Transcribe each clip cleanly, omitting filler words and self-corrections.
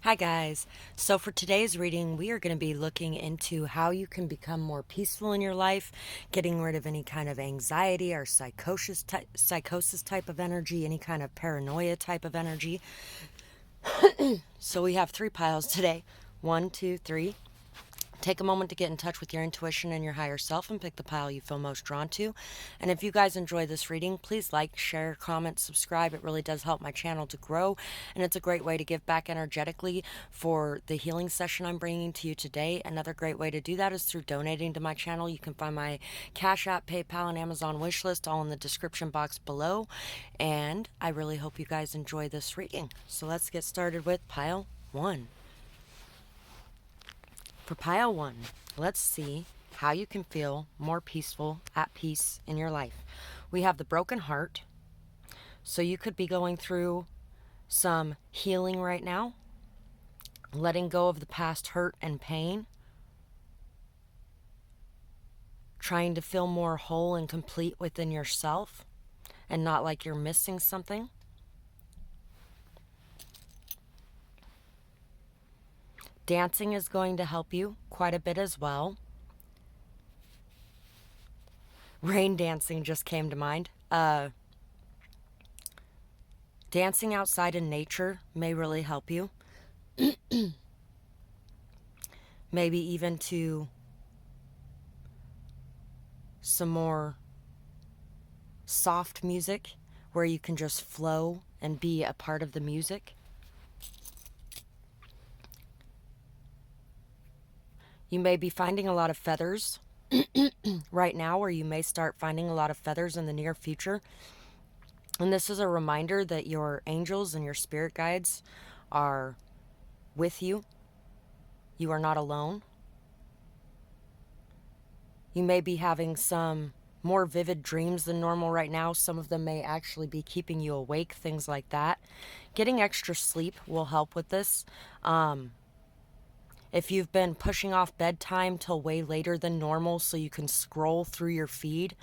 Hi guys. So for today's reading, we are going to be looking into how you can become more peaceful in your life, getting rid of any kind of anxiety or psychosis type of energy, any kind of paranoia type of energy. So we have 3 piles today. 1, 2, 3. Take a moment to get in touch with your intuition and your higher self and pick the pile you feel most drawn to. And if you guys enjoy this reading, please like, share, comment, subscribe. It really does help my channel to grow, and it's a great way to give back energetically for the healing session I'm bringing to you today. Another great way to do that is through donating to my channel. You can find my Cash App, PayPal, and Amazon wish list all in the description box below. And I really hope you guys enjoy this reading. So let's get started with pile 1. For pile 1, let's see how you can feel more peaceful, at peace in your life. We have the broken heart. So you could be going through some healing right now, letting go of the past hurt and pain, trying to feel more whole and complete within yourself and not like you're missing something. Dancing is going to help you quite a bit as well. Rain dancing just came to mind. Dancing outside in nature may really help you. Maybe even to some more soft music where you can just flow and be a part of the music. You may be finding a lot of feathers right now, or you may start finding a lot of feathers in the near future. And this is a reminder that your angels and your spirit guides are with you. You are not alone. You may be having some more vivid dreams than normal right now. Some of them may actually be keeping you awake, things like that. Getting extra sleep will help with this. If you've been pushing off bedtime till way later than normal so you can scroll through your feed,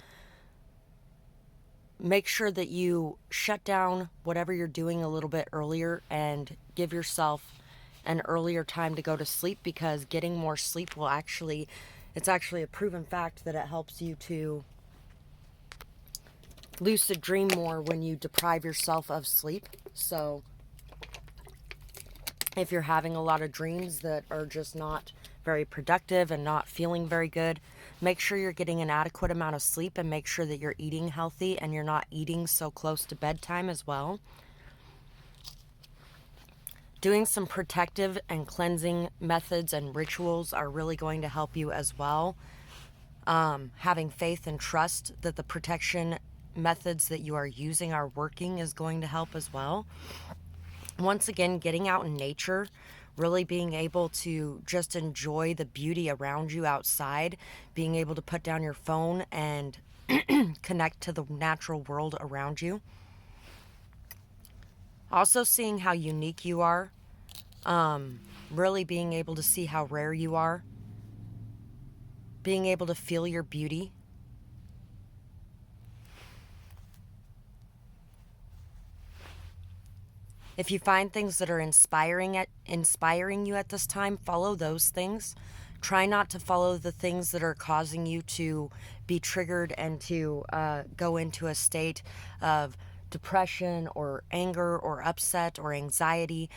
make sure that you shut down whatever you're doing a little bit earlier and give yourself an earlier time to go to sleep, because getting more sleep will it's actually a proven fact that it helps you to lucid dream more when you deprive yourself of sleep. So if you're having a lot of dreams that are just not very productive and not feeling very good, make sure you're getting an adequate amount of sleep, and make sure that you're eating healthy and you're not eating so close to bedtime as well. Doing some protective and cleansing methods and rituals are really going to help you as well. Having faith and trust that the protection methods that you are using are working is going to help as well. Once again, getting out in nature, really being able to just enjoy the beauty around you outside, being able to put down your phone and connect to the natural world around you. Also seeing how unique you are, really being able to see how rare you are, being able to feel your beauty. If you find things that are inspiring you at this time, follow those things. Try not to follow the things that are causing you to be triggered and to go into a state of depression or anger or upset or anxiety.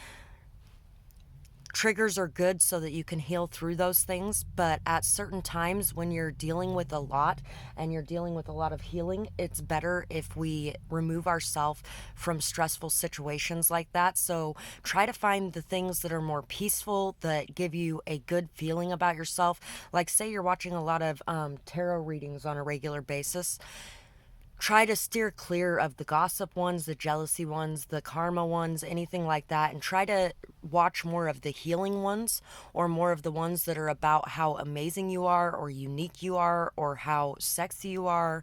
Triggers are good so that you can heal through those things, but at certain times when you're dealing with a lot and you're dealing with a lot of healing, it's better if we remove ourselves from stressful situations like that. So try to find the things that are more peaceful, that give you a good feeling about yourself. Like, say you're watching a lot of tarot readings on a regular basis. Try to steer clear of the gossip ones, the jealousy ones, the karma ones, anything like that, and try to watch more of the healing ones, or more of the ones that are about how amazing you are or unique you are or how sexy you are,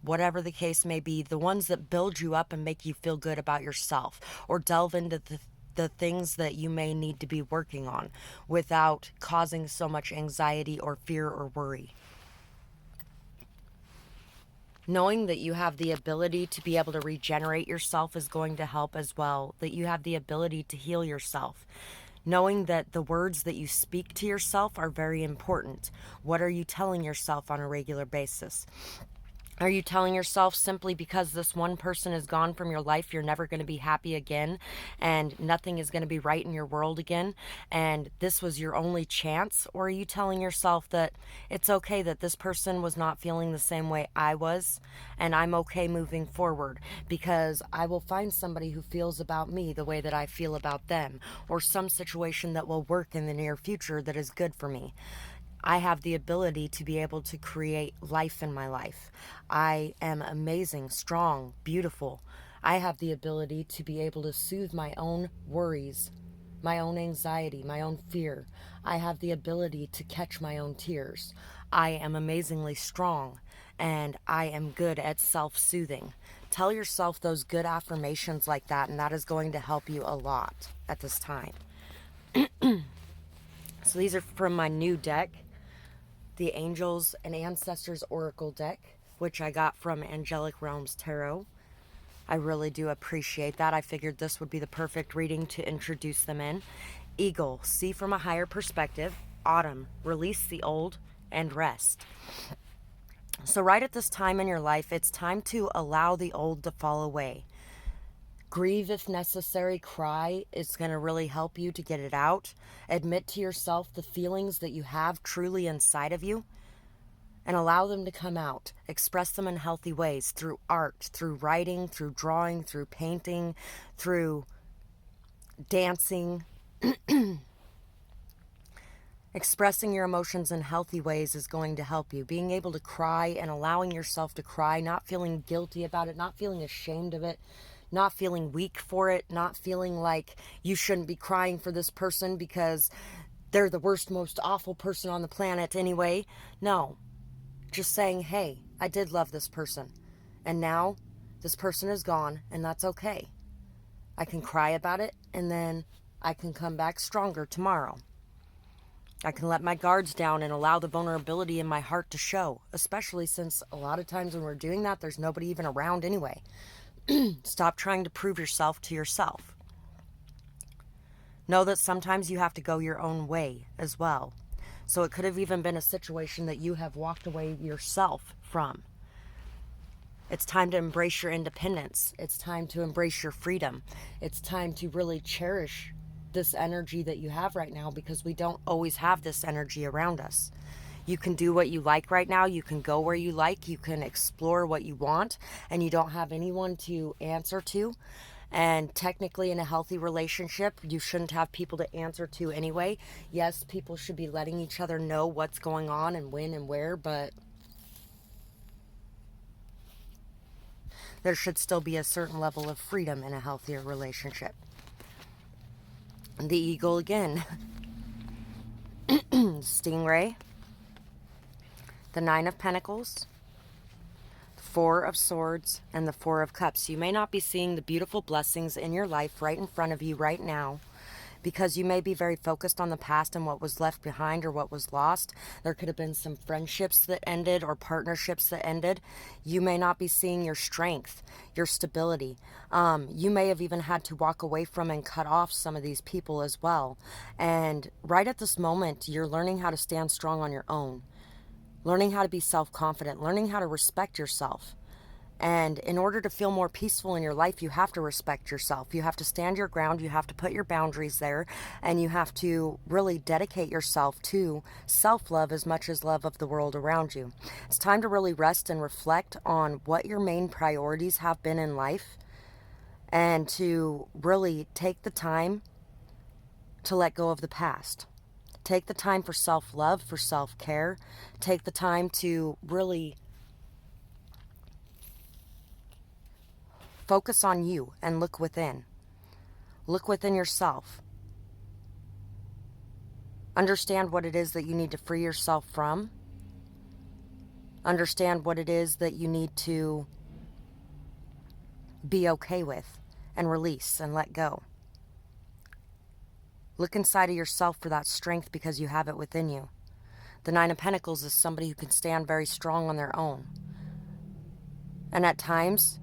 whatever the case may be, the ones that build you up and make you feel good about yourself, or delve into the things that you may need to be working on without causing so much anxiety or fear or worry. Knowing that you have the ability to be able to regenerate yourself is going to help as well. That you have the ability to heal yourself. Knowing that the words that you speak to yourself are very important. What are you telling yourself on a regular basis? Are you telling yourself simply because this one person is gone from your life, you're never going to be happy again and nothing is going to be right in your world again and this was your only chance? Or are you telling yourself that it's okay that this person was not feeling the same way I was and I'm okay moving forward because I will find somebody who feels about me the way that I feel about them, or some situation that will work in the near future that is good for me? I have the ability to be able to create life in my life. I am amazing, strong, beautiful. I have the ability to be able to soothe my own worries, my own anxiety, my own fear. I have the ability to catch my own tears. I am amazingly strong and I am good at self-soothing. Tell yourself those good affirmations like that, and that is going to help you a lot at this time. So these are from my new deck, the Angels and Ancestors Oracle deck, which I got from Angelic Realms Tarot. I really do appreciate that. I figured this would be the perfect reading to introduce them in. Eagle, see from a higher perspective. Autumn, release the old and rest. So right at this time in your life, it's time to allow the old to fall away. Grieve if necessary, cry. It's going to really help you to get it out. Admit to yourself the feelings that you have truly inside of you and allow them to come out. Express them in healthy ways through art, through writing, through drawing, through painting, through dancing. Expressing your emotions in healthy ways is going to help you. Being able to cry and allowing yourself to cry, not feeling guilty about it, not feeling ashamed of it, not feeling weak for it, not feeling like you shouldn't be crying for this person because they're the worst, most awful person on the planet anyway. No, just saying, hey, I did love this person. And now this person is gone and that's okay. I can cry about it and then I can come back stronger tomorrow. I can let my guards down and allow the vulnerability in my heart to show, especially since a lot of times when we're doing that, there's nobody even around anyway. Stop trying to prove yourself to yourself. Know that sometimes you have to go your own way as well. So it could have even been a situation that you have walked away yourself from. It's time to embrace your independence. It's time to embrace your freedom. It's time to really cherish this energy that you have right now, because we don't always have this energy around us. You can do what you like right now. You can go where you like. You can explore what you want, and you don't have anyone to answer to. And technically, in a healthy relationship, you shouldn't have people to answer to anyway. Yes, people should be letting each other know what's going on and when and where, but there should still be a certain level of freedom in a healthier relationship. The Eagle again. Stingray. The Nine of Pentacles, the Four of Swords, and the Four of Cups. You may not be seeing the beautiful blessings in your life right in front of you right now, because you may be very focused on the past and what was left behind or what was lost. There could have been some friendships that ended or partnerships that ended. You may not be seeing your strength, your stability. You may have even had to walk away from and cut off some of these people as well. And right at this moment, you're learning how to stand strong on your own. Learning how to be self-confident, learning how to respect yourself. And in order to feel more peaceful in your life, you have to respect yourself. You have to stand your ground. You have to put your boundaries there. And you have to really dedicate yourself to self-love as much as love of the world around you. It's time to really rest and reflect on what your main priorities have been in life, and to really take the time to let go of the past. Take the time for self-love, for self-care. Take the time to really focus on you and look within. Look within yourself. Understand what it is that you need to free yourself from. Understand what it is that you need to be okay with and release and let go. Look inside of yourself for that strength, because you have it within you. The Nine of Pentacles is somebody who can stand very strong on their own. And at times,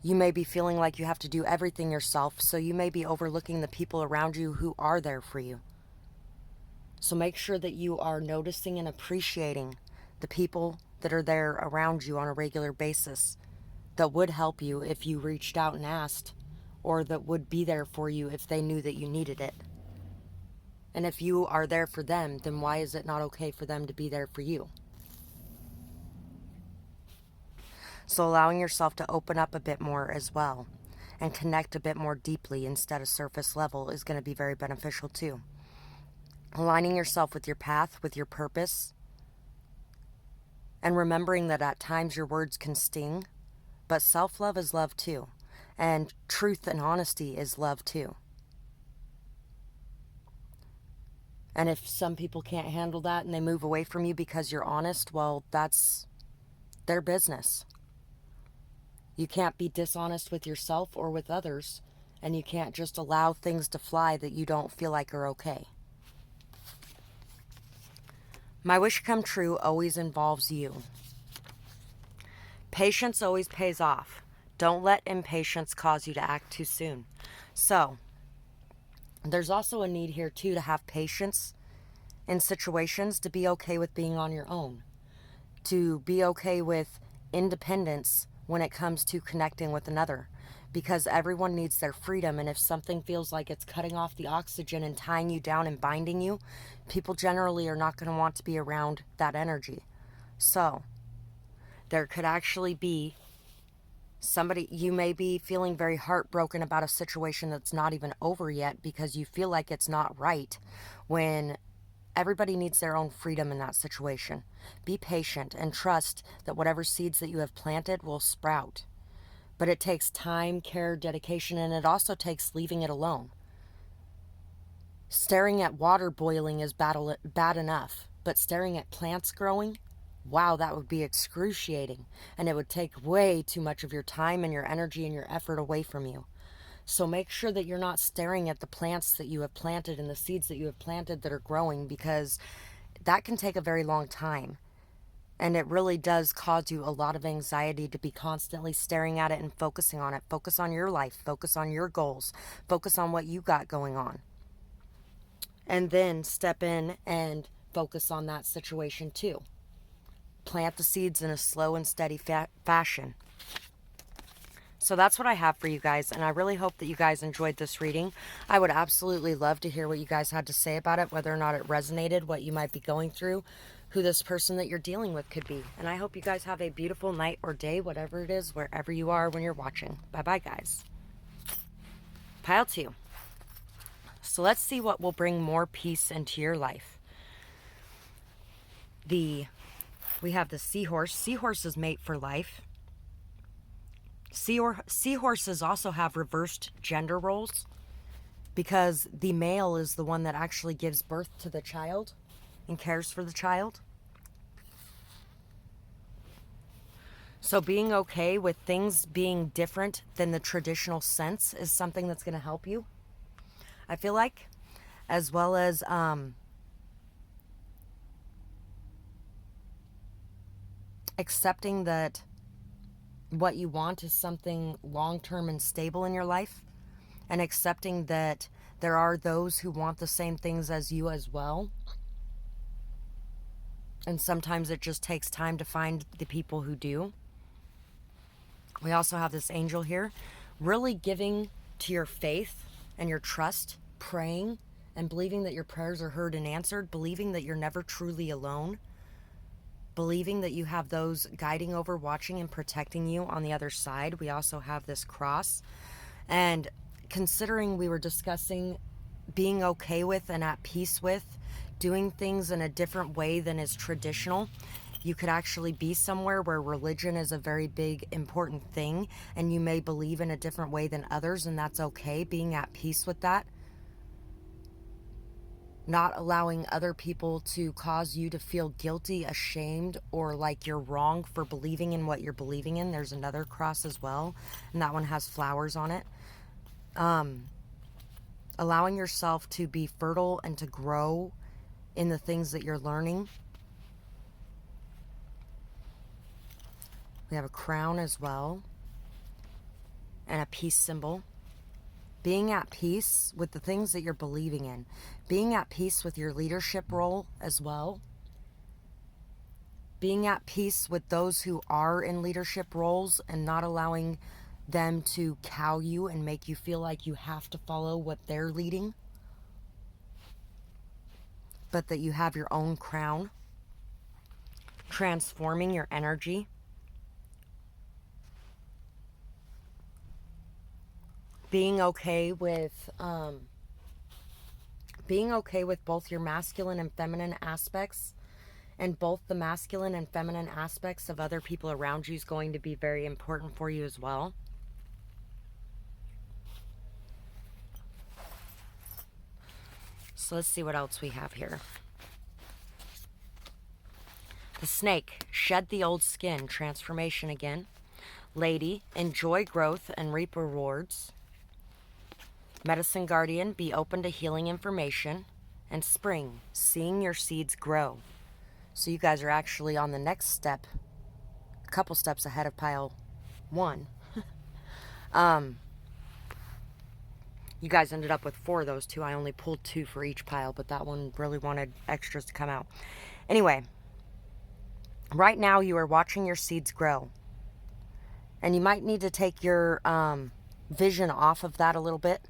You may be feeling like you have to do everything yourself, so you may be overlooking the people around you who are there for you. So make sure that you are noticing and appreciating the people that are there around you on a regular basis that would help you if you reached out and asked, or that would be there for you if they knew that you needed it. And if you are there for them, then why is it not okay for them to be there for you? So allowing yourself to open up a bit more as well and connect a bit more deeply instead of surface level is going to be very beneficial too. Aligning yourself with your path, with your purpose, and remembering that at times your words can sting, but self-love is love too. And truth and honesty is love too. And if some people can't handle that and they move away from you because you're honest, well, that's their business. You can't be dishonest with yourself or with others, and you can't just allow things to fly that you don't feel like are okay. My wish come true always involves you. Patience always pays off. Don't let impatience cause you to act too soon. So, there's also a need here too to have patience in situations, to be okay with being on your own, to be okay with independence when it comes to connecting with another, because everyone needs their freedom. And if something feels like it's cutting off the oxygen and tying you down and binding you, people generally are not going to want to be around that energy. So there could actually be somebody, you may be feeling very heartbroken about a situation that's not even over yet because you feel like it's not right, when everybody needs their own freedom in that situation. Be patient and trust that whatever seeds that you have planted will sprout. But it takes time, care, dedication, and it also takes leaving it alone. Staring at water boiling is bad enough, but staring at plants growing, wow, that would be excruciating. And it would take way too much of your time and your energy and your effort away from you. So make sure that you're not staring at the plants that you have planted and the seeds that you have planted that are growing, because that can take a very long time. And it really does cause you a lot of anxiety to be constantly staring at it and focusing on it. Focus on your life. Focus on your goals. Focus on what you got going on. And then step in and focus on that situation too. Plant the seeds in a slow and steady fashion. So that's what I have for you guys, and I really hope that you guys enjoyed this reading. I would absolutely love to hear what you guys had to say about it, whether or not it resonated, what you might be going through, who this person that you're dealing with could be. And I hope you guys have a beautiful night or day, whatever it is, wherever you are when you're watching. Bye-bye, guys. Pile 2. So let's see what will bring more peace into your life. We have the seahorse. Seahorses mate for life. Seahorses also have reversed gender roles, because the male is the one that actually gives birth to the child and cares for the child. So being okay with things being different than the traditional sense is something that's going to help you, I feel like, as well as accepting that what you want is something long-term and stable in your life, and accepting that there are those who want the same things as you as well. And sometimes it just takes time to find the people who do. We also have this angel here, really giving to your faith and your trust, praying and believing that your prayers are heard and answered, believing that you're never truly alone, believing that you have those guiding over, watching, and protecting you on the other side. We also have this cross. And considering we were discussing being okay with and at peace with doing things in a different way than is traditional, you could actually be somewhere where religion is a very big, important thing, and you may believe in a different way than others, and that's okay. Being at peace with that. Not allowing other people to cause you to feel guilty, ashamed, or like you're wrong for believing in what you're believing in. There's another cross as well, and that one has flowers on it. Allowing yourself to be fertile and to grow in the things that you're learning. We have a crown as well. and a peace symbol. Being at peace with the things that you're believing in. Being at peace with your leadership role as well. Being at peace with those who are in leadership roles and not allowing them to cow you and make you feel like you have to follow what they're leading, but that you have your own crown. Transforming your energy. Being okay with both your masculine and feminine aspects, and both the masculine and feminine aspects of other people around you is going to be very important for you as well. So let's see what else we have here. The Snake, shed the old skin, transformation again. Lady, enjoy growth and reap rewards. Medicine Guardian, be open to healing information. And Spring, seeing your seeds grow. So you guys are actually on the next step, a couple steps ahead of pile 1. You guys ended up with 4 of those 2. I only pulled 2 for each pile, but that one really wanted extras to come out. Anyway, right now you are watching your seeds grow. And you might need to take your vision off of that a little bit.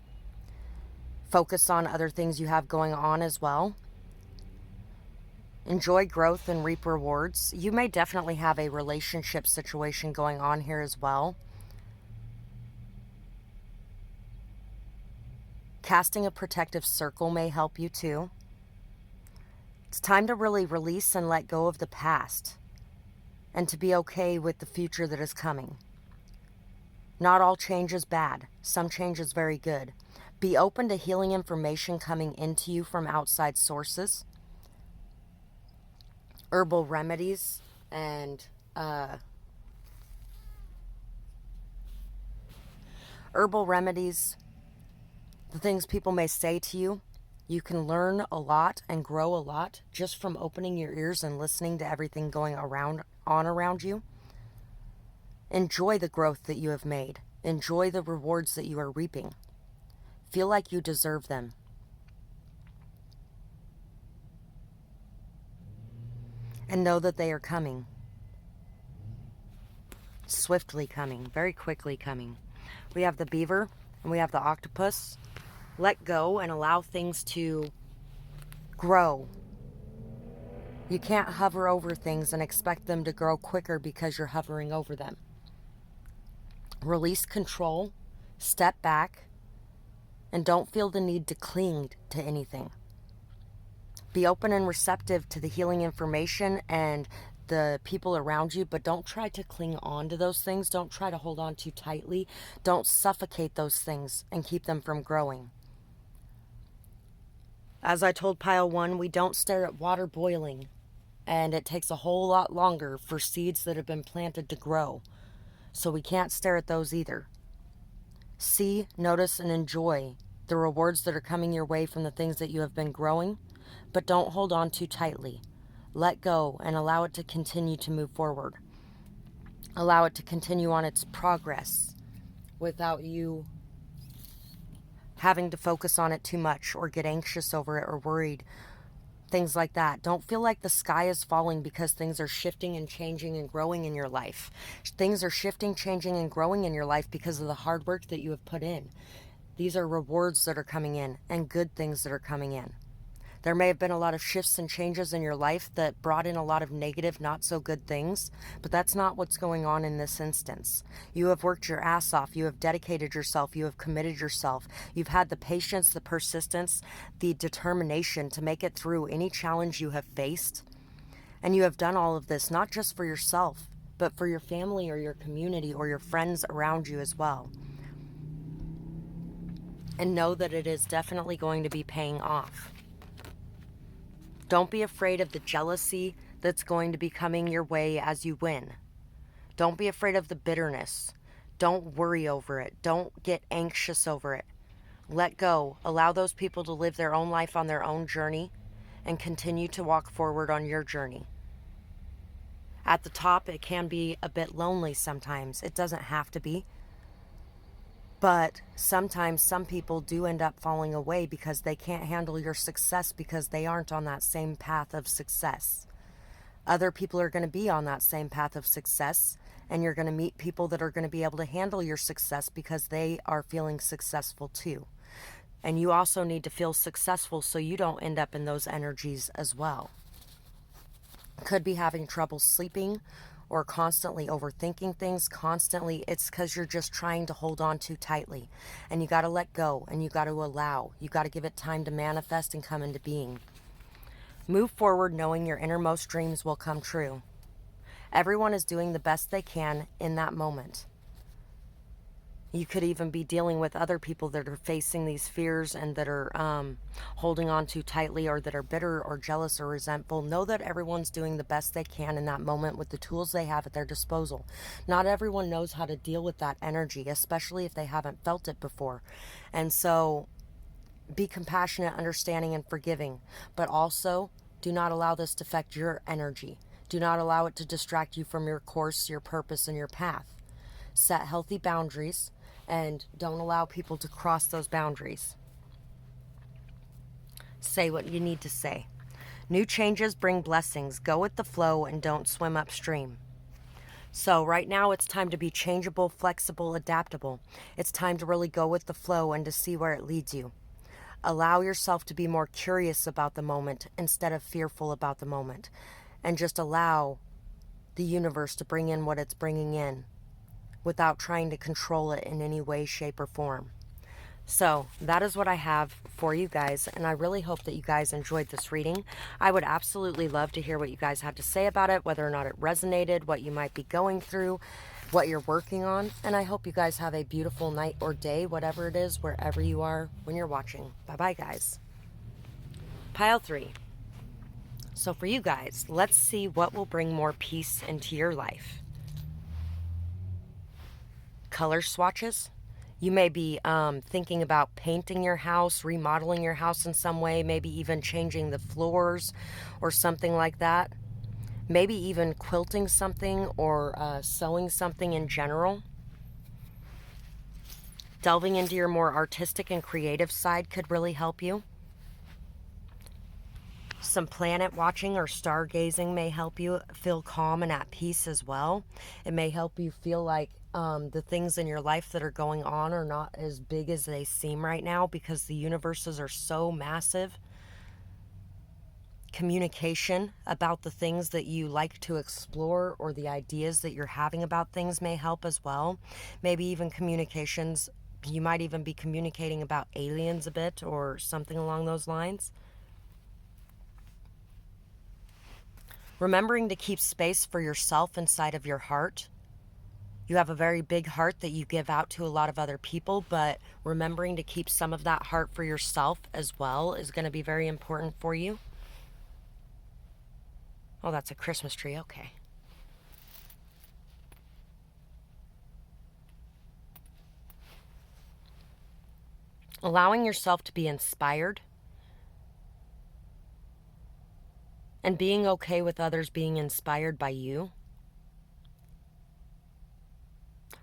Focus on other things you have going on as well. Enjoy growth and reap rewards. You may definitely have a relationship situation going on here as well. Casting a protective circle may help you too. It's time to really release and let go of the past and to be okay with the future that is coming. Not all change is bad. Some change is very good. Be open to healing information coming into you from outside sources. Herbal remedies and the things people may say to you. You can learn a lot and grow a lot just from opening your ears and listening to everything going around you. Enjoy the growth that you have made. Enjoy the rewards that you are reaping. Feel like you deserve them. And know that they are coming. Swiftly coming. Very quickly coming. We have the beaver and we have the octopus. Let go and allow things to grow. You can't hover over things and expect them to grow quicker because you're hovering over them. Release control. Step back. And don't feel the need to cling to anything. Be open and receptive to the healing information and the people around you, but don't try to cling on to those things. Don't try to hold on too tightly. Don't suffocate those things and keep them from growing. As I told pile 1, we don't stare at water boiling, and it takes a whole lot longer for seeds that have been planted to grow. So we can't stare at those either. See, notice, and enjoy the rewards that are coming your way from the things that you have been growing. But don't hold on too tightly. Let go and allow it to continue to move forward. Allow it to continue on its progress without you having to focus on it too much or get anxious over it or worried. Things like that. Don't feel like the sky is falling because things are shifting and changing and growing in your life. Things are shifting, changing, and growing in your life because of the hard work that you have put in. These are rewards that are coming in and good things that are coming in. There may have been a lot of shifts and changes in your life that brought in a lot of negative, not so good things, but that's not what's going on in this instance. You have worked your ass off. You have dedicated yourself. You have committed yourself. You've had the patience, the persistence, the determination to make it through any challenge you have faced. And you have done all of this, not just for yourself, but for your family or your community or your friends around you as well. And know that it is definitely going to be paying off. Don't be afraid of the jealousy that's going to be coming your way as you win. Don't be afraid of the bitterness. Don't worry over it. Don't get anxious over it. Let go. Allow those people to live their own life on their own journey and continue to walk forward on your journey. At the top, it can be a bit lonely sometimes. It doesn't have to be. But sometimes some people do end up falling away because they can't handle your success because they aren't on that same path of success. Other people are going to be on that same path of success, and you're going to meet people that are going to be able to handle your success because they are feeling successful too. And you also need to feel successful so you don't end up in those energies as well. Could be having trouble sleeping or constantly overthinking things. Constantly, it's because you're just trying to hold on too tightly. And you got to let go, and you got to allow. You got to give it time to manifest and come into being. Move forward knowing your innermost dreams will come true. Everyone is doing the best they can in that moment. You could even be dealing with other people that are facing these fears and that are holding on too tightly, or that are bitter or jealous or resentful. Know that everyone's doing the best they can in that moment with the tools they have at their disposal. Not everyone knows how to deal with that energy, especially if they haven't felt it before. And so be compassionate, understanding, and forgiving. But also, do not allow this to affect your energy. Do not allow it to distract you from your course, your purpose, and your path. Set healthy boundaries and don't allow people to cross those boundaries. Say what you need to say. New changes bring blessings. Go with the flow and don't swim upstream. So right now it's time to be changeable, flexible, adaptable. It's time to really go with the flow and to see where it leads you. Allow yourself to be more curious about the moment instead of fearful about the moment. And just allow the universe to bring in what it's bringing in without trying to control it in any way, shape, or form. So that is what I have for you guys, and I really hope that you guys enjoyed this reading. I would absolutely love to hear what you guys had to say about it, whether or not it resonated, what you might be going through, what you're working on, and I hope you guys have a beautiful night or day, whatever it is, wherever you are when you're watching. Bye-bye, guys. Pile 3. So for you guys, let's see what will bring more peace into your life. Color swatches. You may be thinking about painting your house, remodeling your house in some way, maybe even changing the floors or something like that. Maybe even quilting something or sewing something in general. Delving into your more artistic and creative side could really help you. Some planet watching or stargazing may help you feel calm and at peace as well. It may help you feel like the things in your life that are going on are not as big as they seem right now because the universes are so massive. Communication about the things that you like to explore or the ideas that you're having about things may help as well. Maybe even communications. You might even be communicating about aliens a bit or something along those lines. Remembering to keep space for yourself inside of your heart. You have a very big heart that you give out to a lot of other people, but remembering to keep some of that heart for yourself as well is going to be very important for you. Oh, that's a Christmas tree. Okay. Allowing yourself to be inspired and being okay with others being inspired by you.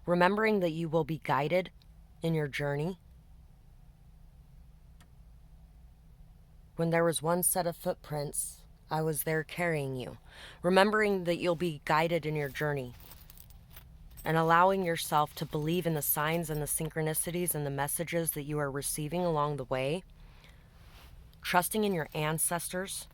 Remembering that you will be guided in your journey. When there was one set of footprints, I was there carrying you. Remembering that you'll be guided in your journey. And allowing yourself to believe in the signs and the synchronicities and the messages that you are receiving along the way. Trusting in your ancestors.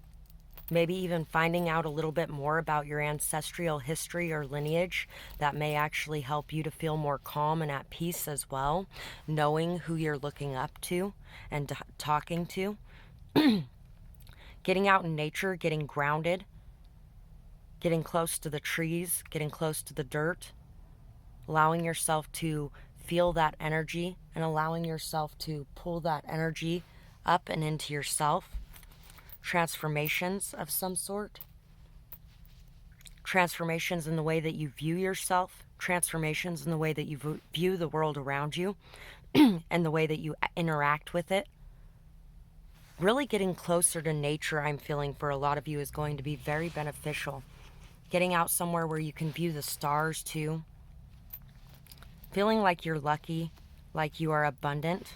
Maybe even finding out a little bit more about your ancestral history or lineage that may actually help you to feel more calm and at peace as well. Knowing who you're looking up to and talking to. Getting out in nature, getting grounded. Getting close to the trees, getting close to the dirt. Allowing yourself to feel that energy and allowing yourself to pull that energy up and into yourself. Transformations of some sort. Transformations in the way that you view yourself. Transformations in the way that you view the world around you and the way that you interact with it. Really getting closer to nature, I'm feeling for a lot of you, is going to be very beneficial. Getting out somewhere where you can view the stars too. Feeling like you're lucky. like you are abundant.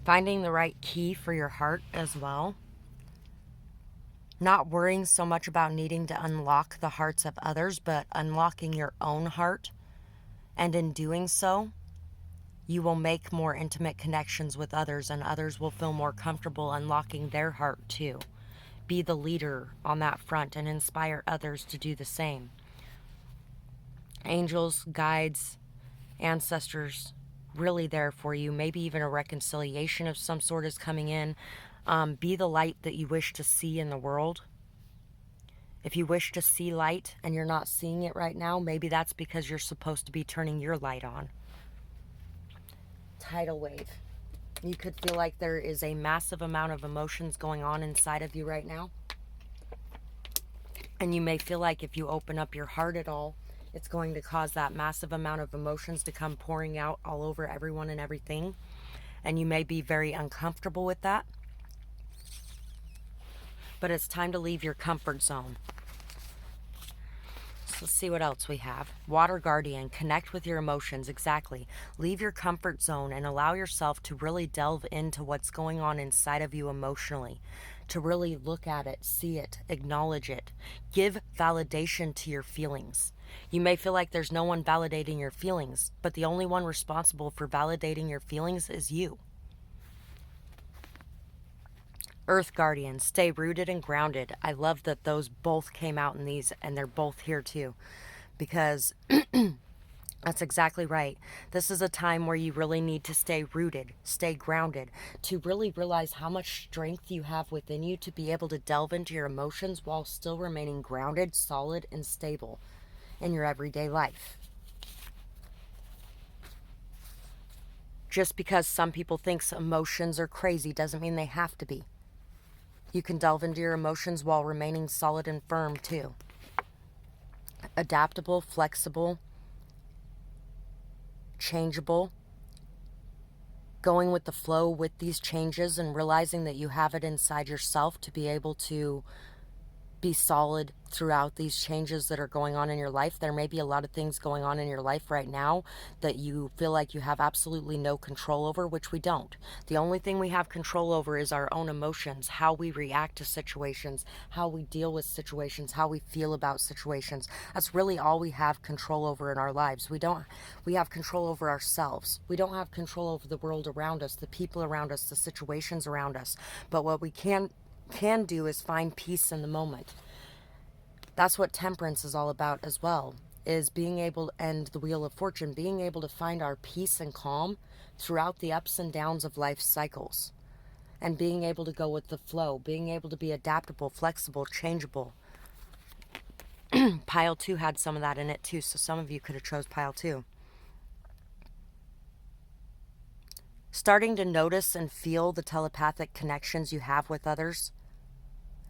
Finding the right key for your heart as well. Not worrying so much about needing to unlock the hearts of others, but unlocking your own heart. And in doing so, you will make more intimate connections with others, and others will feel more comfortable unlocking their heart too. Be the leader on that front and inspire others to do the same. Angels, guides, ancestors, really there for you. Maybe even a reconciliation of some sort is coming in. Be the light that you wish to see in the world. If you wish to see light and you're not seeing it right now, maybe that's because you're supposed to be turning your light on. Tidal wave. You could feel like there is a massive amount of emotions going on inside of you right now. And you may feel like if you open up your heart at all, it's going to cause that massive amount of emotions to come pouring out all over everyone and everything. And you may be very uncomfortable with that. But it's time to leave your comfort zone. So let's see what else we have. Water Guardian, connect with your emotions. Exactly. Leave your comfort zone and allow yourself to really delve into what's going on inside of you emotionally. To really look at it, see it, acknowledge it. Give validation to your feelings. You may feel like there's no one validating your feelings, but the only one responsible for validating your feelings is you. Earth Guardian, stay rooted and grounded. I love that those both came out in these, and they're both here too, because that's exactly right. This is a time where you really need to stay rooted, stay grounded, to really realize how much strength you have within you to be able to delve into your emotions while still remaining grounded, solid, and stable in your everyday life. Just because some people think emotions are crazy doesn't mean they have to be. You can delve into your emotions while remaining solid and firm too. Adaptable, flexible, changeable. Going with the flow with these changes and realizing that you have it inside yourself to be able to be solid throughout these changes that are going on in your life. There may be a lot of things going on in your life right now that you feel like you have absolutely no control over, which we don't. The only thing we have control over is our own emotions, how we react to situations, how we deal with situations, how we feel about situations. That's really all we have control over in our lives. We have control over ourselves. We don't have control over the world around us, the people around us, the situations around us. But what we can do is find peace in the moment. That's what temperance is all about as well, is being able, and the Wheel of Fortune, being able to find our peace and calm throughout the ups and downs of life's cycles, and being able to go with the flow, being able to be adaptable, flexible, changeable. Pile 2 had some of that in it too, so some of you could have chose Pile 2. Starting to notice and feel the telepathic connections you have with others.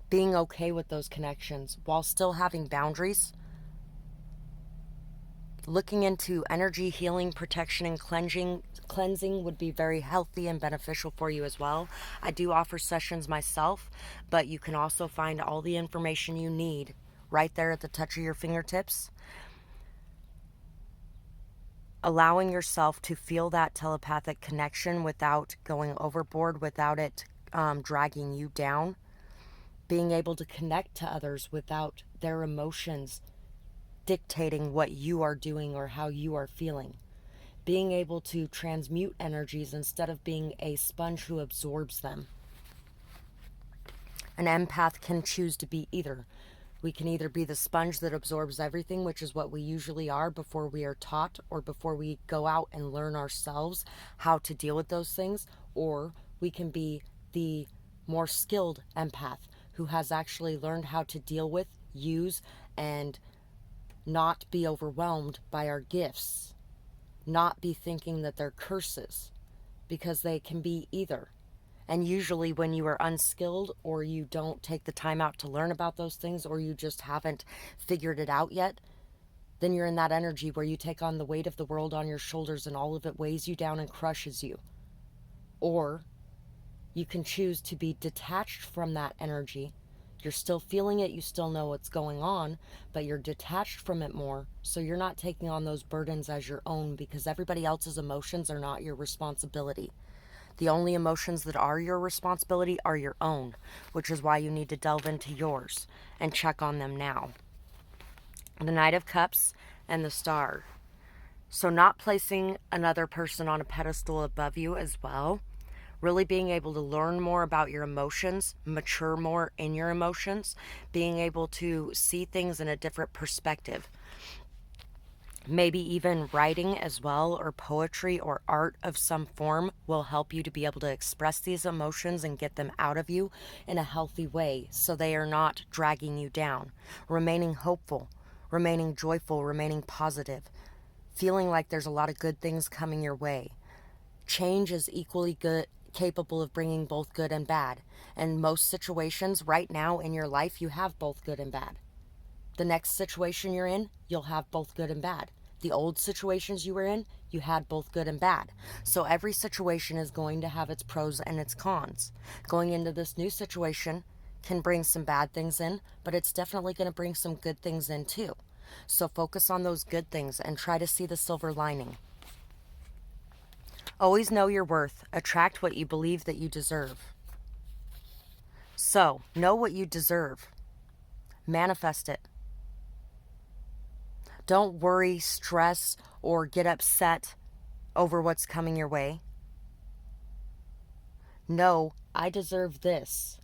Being okay with those connections while still having boundaries. Looking into energy healing, protection, and cleansing would be very healthy and beneficial for you as well. I do offer sessions myself, but you can also find all the information you need right there at the touch of your fingertips. Allowing yourself to feel that telepathic connection without going overboard, without it dragging you down. Being able to connect to others without their emotions dictating what you are doing or how you are feeling. Being able to transmute energies instead of being a sponge who absorbs them. An empath can choose to be either. We can either be the sponge that absorbs everything, which is what we usually are before we are taught or before we go out and learn ourselves how to deal with those things, or we can be the more skilled empath who has actually learned how to deal with, use, and not be overwhelmed by our gifts. Not be thinking that they're curses, because they can be either. And usually when you are unskilled, or you don't take the time out to learn about those things, or you just haven't figured it out yet, then you're in that energy where you take on the weight of the world on your shoulders and all of it weighs you down and crushes you. Or you can choose to be detached from that energy. You're still feeling it, you still know what's going on, but you're detached from it more, so you're not taking on those burdens as your own, because everybody else's emotions are not your responsibility. The only emotions that are your responsibility are your own, which is why you need to delve into yours and check on them now. The Knight of Cups and the Star. So not placing another person on a pedestal above you as well. Really being able to learn more about your emotions, mature more in your emotions, being able to see things in a different perspective. Maybe even writing as well, or poetry or art of some form will help you to be able to express these emotions and get them out of you in a healthy way, so they are not dragging you down. Remaining hopeful, remaining joyful, remaining positive, feeling like there's a lot of good things coming your way. Change is equally good, capable of bringing both good and bad. And most situations right now in your life, you have both good and bad. The next situation you're in, you'll have both good and bad. The old situations you were in, you had both good and bad. So every situation is going to have its pros and its cons. Going into this new situation can bring some bad things in, but it's definitely going to bring some good things in too. So focus on those good things and try to see the silver lining. Always know your worth. Attract what you believe that you deserve. So, know what you deserve. Manifest it. Don't worry, stress, or get upset over what's coming your way. No, I deserve this.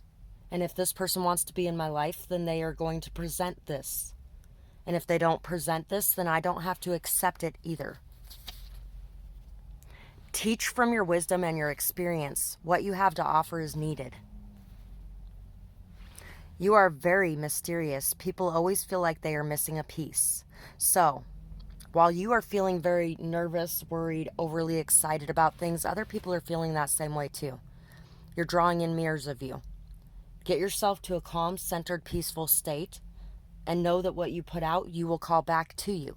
And if this person wants to be in my life, then they are going to present this. And if they don't present this, then I don't have to accept it either. Teach from your wisdom and your experience. What you have to offer is needed. You are very mysterious. People always feel like they are missing a piece. So, while you are feeling very nervous, worried, overly excited about things, other people are feeling that same way too. You're drawing in mirrors of you. Get yourself to a calm, centered, peaceful state, and know that what you put out, you will call back to you.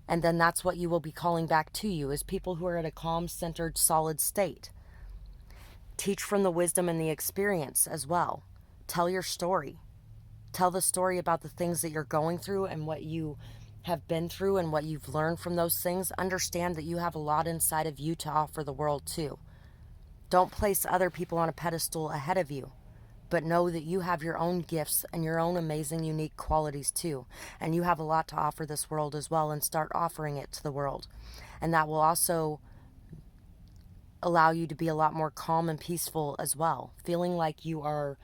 And then that's what you will be calling back to you, is people who are at a calm, centered, solid state. Teach from the wisdom and the experience as well. Tell your story. Tell the story about the things that you're going through and what you have been through and what you've learned from those things. Understand that you have a lot inside of you to offer the world too. Don't place other people on a pedestal ahead of you, but know that you have your own gifts and your own amazing, unique qualities too. And you have a lot to offer this world as well, and start offering it to the world. And that will also allow you to be a lot more calm and peaceful as well. Feeling like you are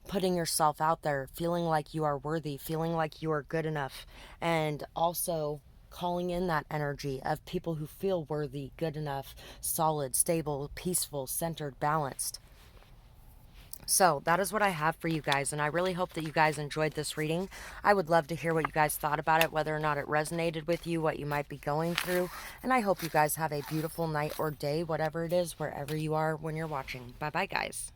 putting yourself out there, feeling like you are worthy, feeling like you are good enough. And also calling in that energy of people who feel worthy, good enough, solid, stable, peaceful, centered, balanced. So that is what I have for you guys, and I really hope that you guys enjoyed this reading. I would love to hear what you guys thought about it, whether or not it resonated with you, what you might be going through. And I hope you guys have a beautiful night or day, whatever it is, wherever you are when you're watching. Bye-bye, guys.